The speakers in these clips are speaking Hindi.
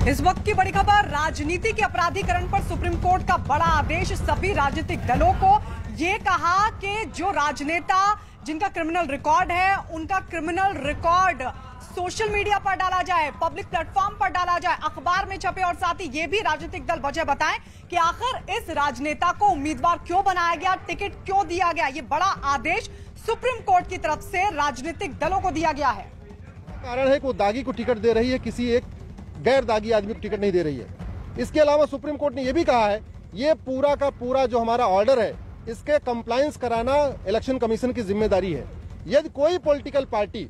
इस वक्त की बड़ी खबर, राजनीति के अपराधीकरण पर सुप्रीम कोर्ट का बड़ा आदेश। सभी राजनीतिक दलों को ये कहा कि जो राजनेता जिनका क्रिमिनल रिकॉर्ड है, उनका क्रिमिनल रिकॉर्ड सोशल मीडिया पर डाला जाए, पब्लिक प्लेटफॉर्म पर डाला जाए, अखबार में छपे, और साथ ही ये भी राजनीतिक दल वजह बताएं कि आखिर इस राजनेता को उम्मीदवार क्यों बनाया गया, टिकट क्यों दिया गया। ये बड़ा आदेश सुप्रीम कोर्ट की तरफ से राजनीतिक दलों को दिया गया है। कारण है कि वो दागी को टिकट दे रही है, किसी एक गैर दागी आदमी को टिकट नहीं दे रही है। इसके अलावा सुप्रीम कोर्ट ने यह भी कहा है, ये पूरा का पूरा जो हमारा ऑर्डर है, इसके कंप्लायंस कराना इलेक्शन कमीशन की जिम्मेदारी है। यदि कोई पॉलिटिकल पार्टी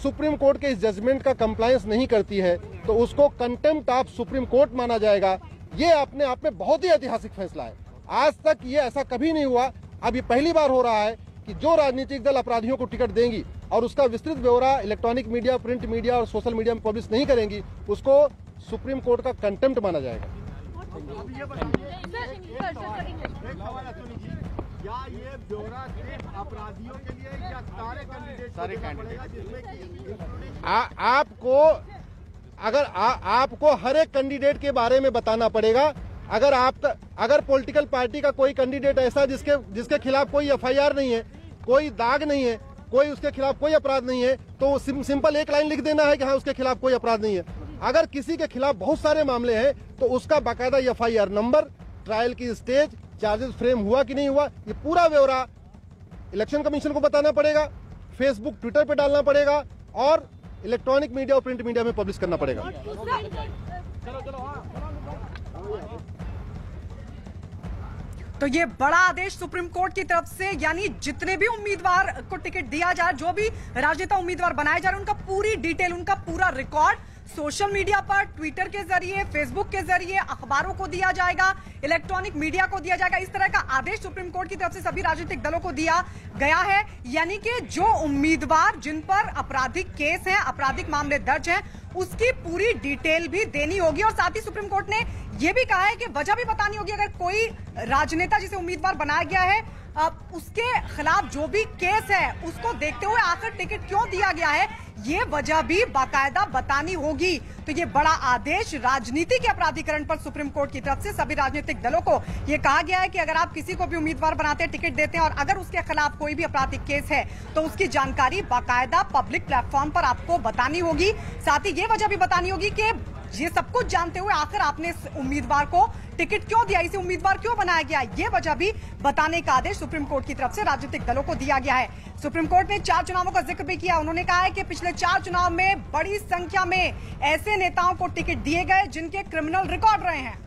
सुप्रीम कोर्ट के इस जजमेंट का कंप्लायंस नहीं करती है तो उसको कंटेम्प्ट ऑफ सुप्रीम कोर्ट माना जाएगा। ये अपने आप में बहुत ही ऐतिहासिक फैसला है। आज तक ये ऐसा कभी नहीं हुआ। अब ये पहली बार हो रहा है कि जो राजनीतिक दल अपराधियों को टिकट देंगी और उसका विस्तृत ब्यौरा इलेक्ट्रॉनिक मीडिया, प्रिंट मीडिया और सोशल मीडिया में पब्लिश नहीं करेंगी, उसको सुप्रीम कोर्ट का कंटेम्प्ट माना जाएगा। क्या ये ब्यौरा सिर्फ अपराधियों के लिए या सारे कैंडिडेट जिसमें आपको हर एक कैंडिडेट के बारे में बताना पड़ेगा। अगर पॉलिटिकल पार्टी का कोई कैंडिडेट ऐसा जिसके खिलाफ कोई एफआईआर नहीं है, कोई दाग नहीं है, कोई उसके खिलाफ कोई अपराध नहीं है, तो सिंपल एक लाइन लिख देना है कि हाँ उसके खिलाफ कोई अपराध नहीं है। अगर किसी के खिलाफ बहुत सारे मामले हैं तो उसका बाकायदा एफआईआर नंबर, ट्रायल की स्टेज, चार्जेस फ्रेम हुआ कि नहीं हुआ, ये पूरा ब्यौरा इलेक्शन कमीशन को बताना पड़ेगा, फेसबुक, ट्विटर पे डालना पड़ेगा और इलेक्ट्रॉनिक मीडिया और प्रिंट मीडिया में पब्लिश करना पड़ेगा। तो ये बड़ा आदेश सुप्रीम कोर्ट की तरफ से, यानी जितने भी उम्मीदवार को टिकट दिया जाए, जो भी राजनेता उम्मीदवार बनाए जा रहे हैं, उनका पूरी डिटेल, उनका पूरा रिकॉर्ड सोशल मीडिया पर, ट्विटर के जरिए, फेसबुक के जरिए, अखबारों को दिया जाएगा, इलेक्ट्रॉनिक मीडिया को दिया जाएगा। इस तरह का आदेश सुप्रीम कोर्ट की तरफ से सभी राजनीतिक दलों को दिया गया है। यानी कि जो उम्मीदवार जिन पर आपराधिक केस है, आपराधिक मामले दर्ज हैं, उसकी पूरी डिटेल भी देनी होगी। और साथ ही सुप्रीम कोर्ट ने यह भी कहा है कि वजह भी बतानी होगी। अगर कोई राजनेता जिसे उम्मीदवार बनाया गया है, उसके खिलाफ जो भी केस है, उसको देखते हुए आखिर टिकट क्यों दिया गया है, ये वजह भी बाकायदा बतानी होगी। तो ये बड़ा आदेश राजनीति के अपराधीकरण पर सुप्रीम कोर्ट की तरफ से सभी राजनीतिक दलों को ये कहा गया है कि अगर आप किसी को भी उम्मीदवार बनाते हैं, टिकट देते हैं, और अगर उसके खिलाफ कोई भी आपराधिक केस है तो उसकी जानकारी बाकायदा पब्लिक प्लेटफॉर्म पर आपको बतानी होगी। साथ ही ये वजह भी बतानी होगी कि ये सब कुछ जानते हुए आखिर आपने इस उम्मीदवार को टिकट क्यों दिया, इसे उम्मीदवार क्यों बनाया गया, ये वजह भी बताने का आदेश सुप्रीम कोर्ट की तरफ से राजनीतिक दलों को दिया गया है। सुप्रीम कोर्ट ने 4 चुनावों का जिक्र भी किया। उन्होंने कहा है कि पिछले 4 चुनाव में बड़ी संख्या में ऐसे नेताओं को टिकट दिए गए जिनके क्रिमिनल रिकॉर्ड रहे हैं।